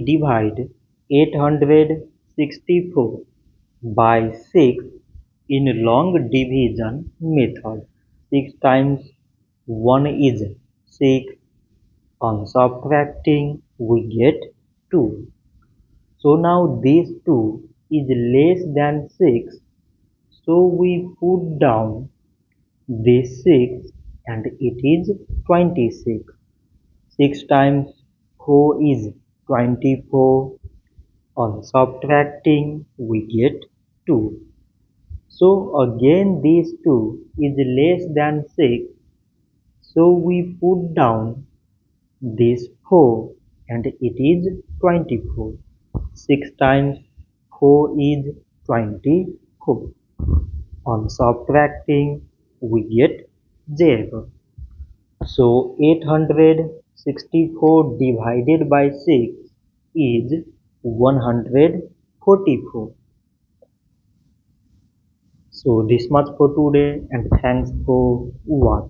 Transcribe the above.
divide 864 by 6 in long division method. 6 times 1 is 6. On subtracting, we get 2. So now this 2 is less than 6. So we put down this 6 and it is 26. 6 times 4 is 24. On subtracting, we get 2. So again this 2 is less than 6. So we put down this 4 and it is 24. 6 times 4 is 24. On subtracting, we get 0. So 864 divided by 6 is 144. So this much for today and thanks for watching.